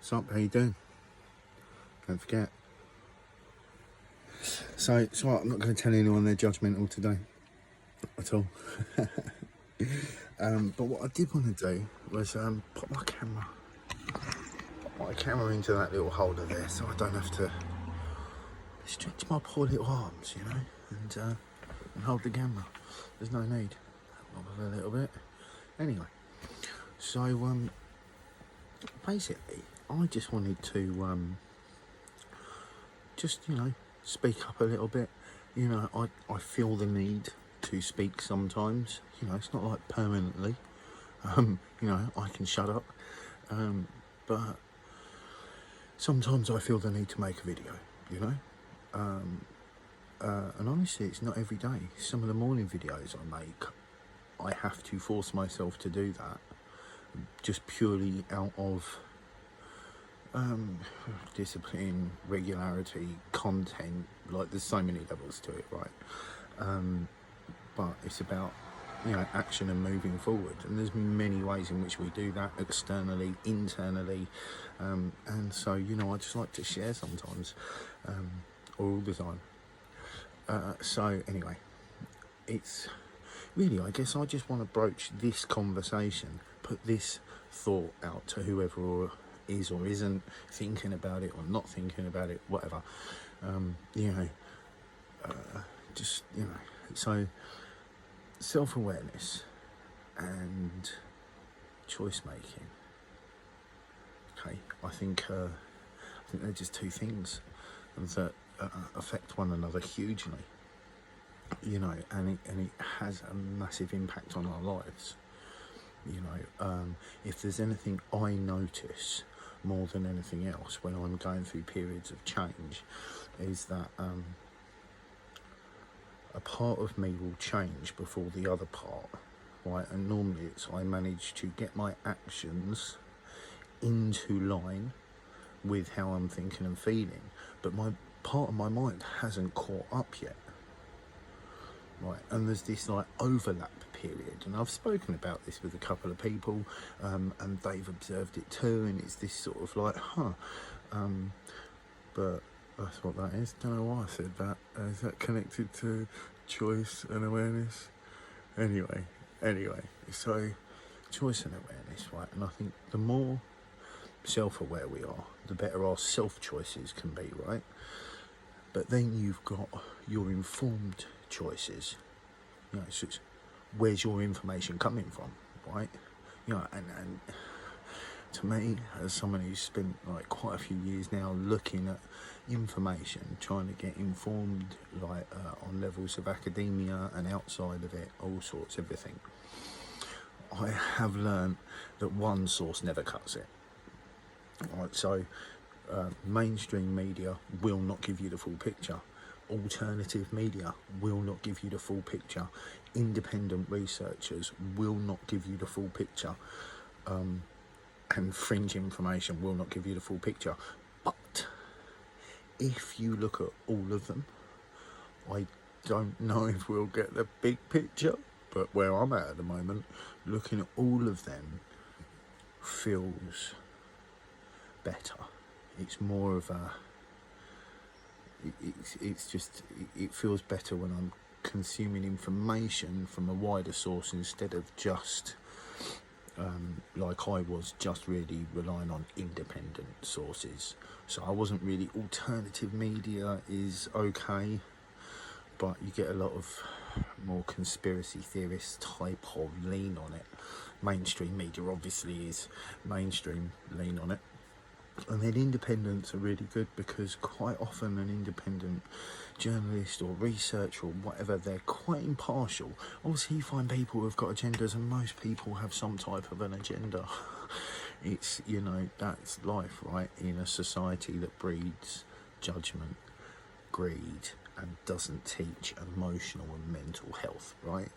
What's up? How you doing? Don't forget. So it's right, I'm not going to tell anyone they're judgmental today at all. But what I did want to do was put my camera into that little holder there, so I don't have to stretch my poor little arms, you know, and hold the camera. There's no need. A little bit. Anyway, so basically, I just wanted to just, you know, speak up a little bit. You know, I feel the need to speak sometimes. You know, it's not like permanently. You know, I can shut up. But sometimes I feel the need to make a video, you know. And honestly, it's not every day. Some of the morning videos I make, I have to force myself to do that just purely out of discipline, regularity, content. Like, there's so many levels to it, right? But it's about, you know, action and moving forward, and there's many ways in which we do that, externally, internally, and so, you know, I just like to share sometimes, or all the time. So anyway, it's really, I guess I just want to broach this conversation, put this thought out to whoever is or isn't thinking about it or not thinking about it, whatever. You know, just, you know, so self-awareness and choice making. Okay, I think they're just two things that affect one another hugely. You know, and it has a massive impact on our lives. You know, if there's anything I notice more than anything else when I'm going through periods of change, is that a part of me will change before the other part, right? And normally it's I manage to get my actions into line with how I'm thinking and feeling, but my part of my mind hasn't caught up yet. Right, and there's this like overlap period, and I've spoken about this with a couple of people, and they've observed it too, and it's this sort of like, but that's what that is. Don't know why I said that. Is that connected to choice and awareness? Anyway, so choice and awareness, right? And I think the more self-aware we are, the better our self-choices can be, right? But then you've got your informed choices. You know, so it's where's your information coming from, right? You know, and to me, as someone who's spent like quite a few years now looking at information, trying to get informed, like on levels of academia and outside of it, all sorts, everything, I have learned that one source never cuts it. Right, so mainstream media will not give you the full picture. Alternative media will not give you the full picture. Independent researchers will not give you the full picture. And fringe information will not give you the full picture. But if you look at all of them, I don't know if we'll get the big picture, but where I'm at the moment, looking at all of them feels better. It's more of a, it's just, it feels better when I'm consuming information from a wider source instead of just like I was just really relying on independent sources. So I wasn't really, alternative media is okay, but you get a lot of more conspiracy theorist type of lean on it. Mainstream media obviously is mainstream lean on it. And then independents are really good, because quite often an independent journalist or researcher or whatever, they're quite impartial. Obviously you find people who've got agendas, and most people have some type of an agenda. It's, you know, that's life, right? In a society that breeds judgment, greed, and doesn't teach emotional and mental health, right?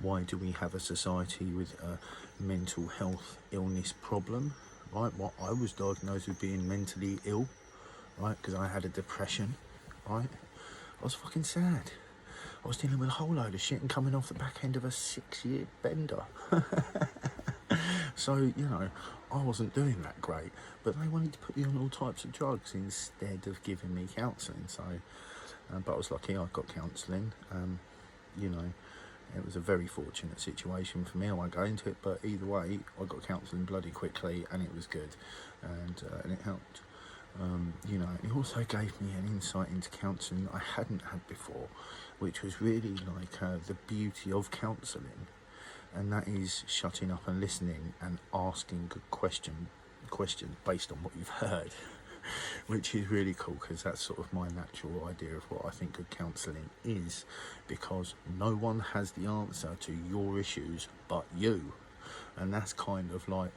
Why do we have a society with a mental health illness problem? Right, what I was diagnosed with being mentally ill, right, because I had a depression, right. I was fucking sad. I was dealing with a whole load of shit and coming off the back end of a 6-year bender. So, you know, I wasn't doing that great, but they wanted to put me on all types of drugs instead of giving me counselling. So, but I was lucky I got counselling. You know, it was a very fortunate situation for me. I won't go into it, but either way, I got counselling bloody quickly, and it was good, and it helped. You know, it also gave me an insight into counselling I hadn't had before, which was really like the beauty of counselling, and that is shutting up and listening and asking good questions based on what you've heard, which is really cool, because that's sort of my natural idea of what I think good counselling is, because no one has the answer to your issues but you, and that's kind of like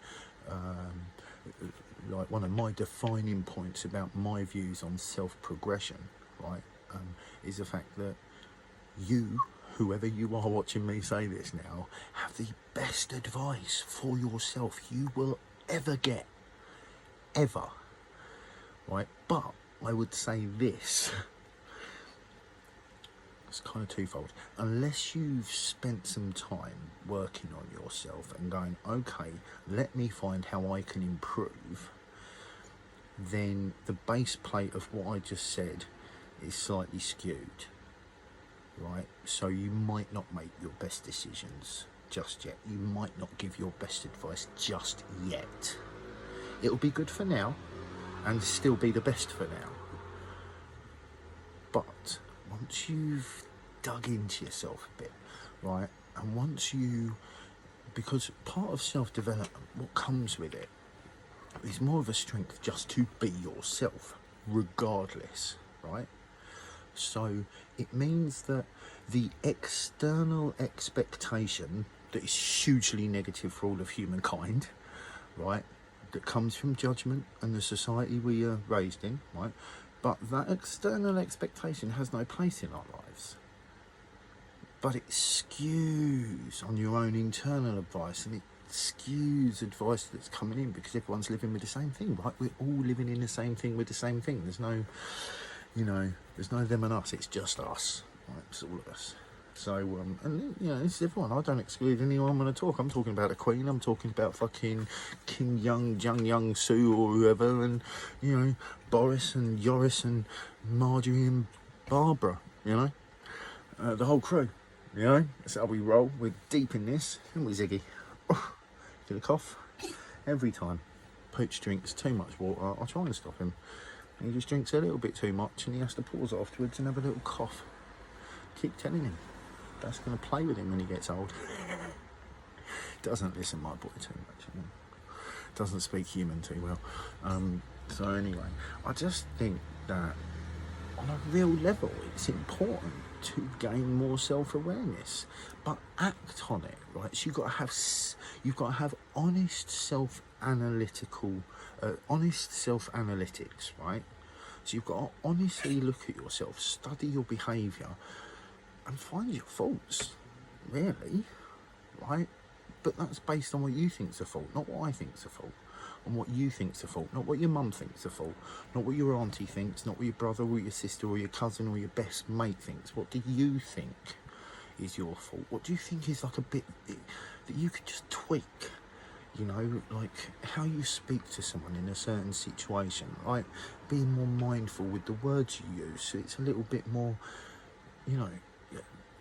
one of my defining points about my views on self-progression, right, is the fact that you, whoever you are watching me say this now, have the best advice for yourself you will ever get, ever, right? But I would say this, it's kind of twofold. Unless you've spent some time working on yourself and going, okay, let me find how I can improve, then the base plate of what I just said is slightly skewed, right? So you might not make your best decisions just yet. You might not give your best advice just yet. It'll be good for now and still be the best for now. But once you've dug into yourself a bit, right, and once you, because part of self-development, what comes with it is more of a strength just to be yourself regardless, right? So it means that the external expectation that is hugely negative for all of humankind, right, that comes from judgment and the society we are raised in, right, but that external expectation has no place in our lives. But it skews on your own internal advice, and it skews advice that's coming in, because everyone's living with the same thing, right? We're all living in the same thing with the same thing. There's no, you know, there's no them and us, it's just us, right? It's all of us. So, and you know, it's everyone. I don't exclude anyone when I talk. I'm talking about the Queen, I'm talking about fucking Kim Jong Soo or whoever, and, you know, Boris and Yoris and Marjorie and Barbara, you know, the whole crew, you know, that's how we roll. We're deep in this, aren't we, Ziggy? Get a cough every time. Pooch drinks too much water. I try and stop him. He just drinks a little bit too much, and he has to pause afterwards and have a little cough. Keep telling him. That's going to play with him when he gets old. Doesn't listen, my boy, too much. You know? Doesn't speak human too well. So anyway, I just think that on a real level, it's important to gain more self-awareness, but act on it, right? So you've got to have honest self-analytics, right? So you've got to honestly look at yourself, study your behaviour, and find your faults, really, right? But that's based on what you think's a fault, not what I think's a fault. On what you think's a fault, not what your mum thinks a fault, not what your auntie thinks, not what your brother or your sister or your cousin or your best mate thinks. What do you think is your fault? What do you think is like a bit that you could just tweak? You know, like how you speak to someone in a certain situation, right? Being more mindful with the words you use, so it's a little bit more, you know,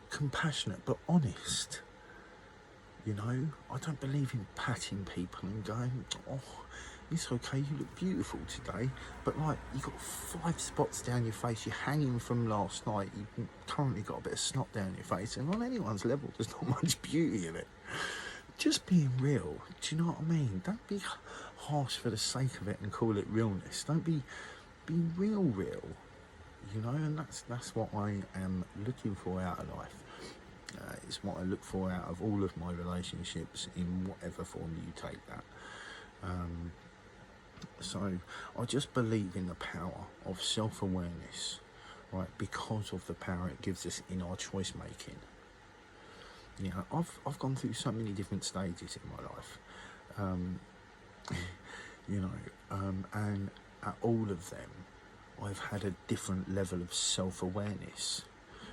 compassionate but honest. You know, I don't believe in patting people and going, oh, it's okay, you look beautiful today. But like, you've got 5 spots down your face, you're hanging from last night, you've currently got a bit of snot down your face, and on anyone's level, there's not much beauty in it. Just being real, do you know what I mean? Don't be harsh for the sake of it and call it realness. Don't be real, you know, and that's what I am looking for out of life. It's what I look for out of all of my relationships, in whatever form you take that. So I just believe in the power of self-awareness, right? Because of the power it gives us in our choice making. You know, I've gone through so many different stages in my life, you know, and at all of them, I've had a different level of self-awareness.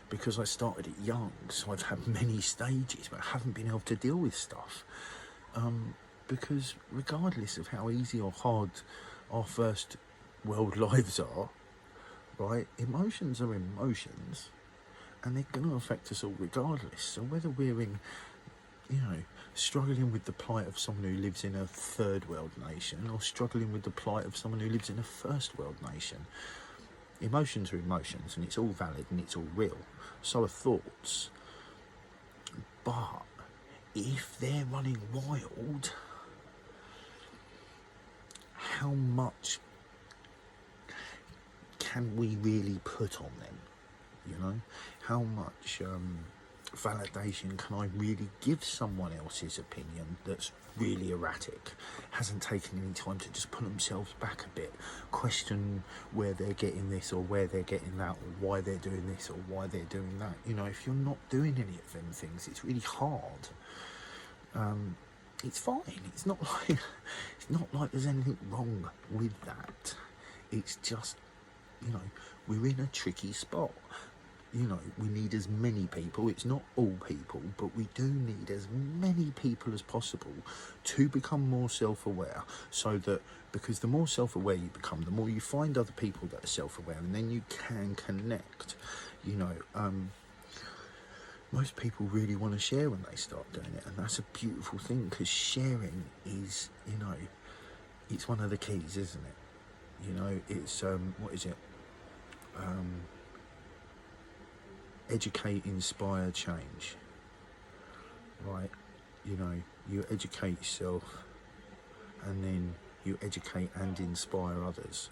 Because I started it young, so I've had many stages, but I haven't been able to deal with stuff. because regardless of how easy or hard our first world lives are, right, emotions are emotions, and they're going to affect us all regardless. So whether we're in, struggling with the plight of someone who lives in a third world nation, or struggling with the plight of someone who lives in a first world nation, emotions are emotions, and it's all valid and it's all real. So are thoughts. But if they're running wild, how much can we really put on them? How much validation can I really give someone else's opinion that's really erratic, hasn't taken any time to just pull themselves back a bit, question where they're getting this or where they're getting that, or why they're doing this or why they're doing that? If you're not doing any of them things, it's really hard. It's fine. It's not like there's anything wrong with that. It's just, we're in a tricky spot. We need as many people. It's not all people, but we do need as many people as possible to become more self-aware, so that, because the more self-aware you become, the more you find other people that are self-aware, and then you can connect. Most people really want to share when they start doing it, and that's a beautiful thing, because sharing is, it's one of the keys, isn't it? It's what is it? Educate, inspire, change. Right? You educate yourself, and then you educate and inspire others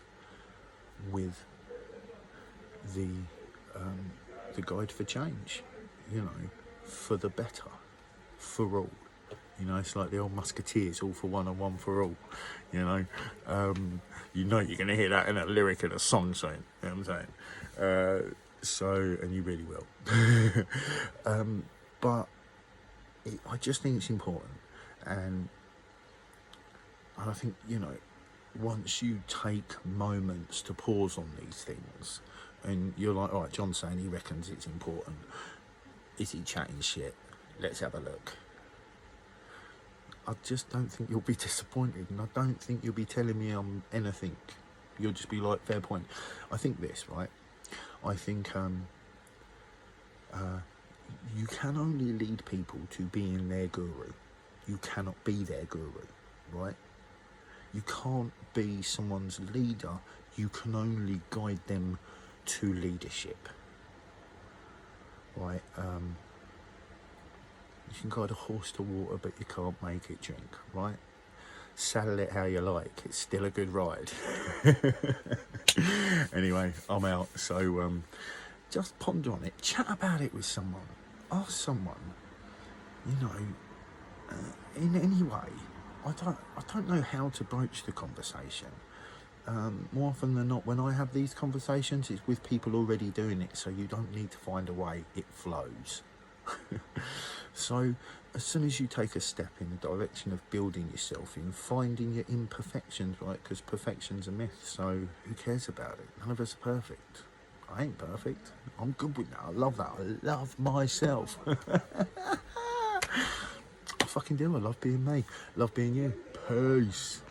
with the guide for change. For the better, for all. It's like the old Musketeers, all for one and one for all. You're going to hear that in a lyric in a song, saying, you know what I'm saying? And you really will. But I just think it's important, and I think, once you take moments to pause on these things, and you're like, all right, John's saying he reckons it's important. Is he chatting shit? Let's have a look. I just don't think you'll be disappointed, and I don't think you'll be telling me I'm anything. You'll just be like, fair point. I think this, right? I think you can only lead people to being their guru. You cannot be their guru, right? You can't be someone's leader. You can only guide them to leadership. Right, you can guide a horse to water, but you can't make it drink, right? Saddle it how you like, it's still a good ride. Anyway, I'm out, so just ponder on it, chat about it with someone, ask someone, in any way. I don't know how to broach the conversation. More often than not, when I have these conversations, it's with people already doing it, so you don't need to find a way, it flows. So as soon as you take a step in the direction of building yourself, in finding your imperfections, right, because perfection's a myth, so who cares about it? None of us are perfect. I ain't perfect. I'm good with that. I love that. I love myself. I fucking do. I love being me. Love being you. Peace.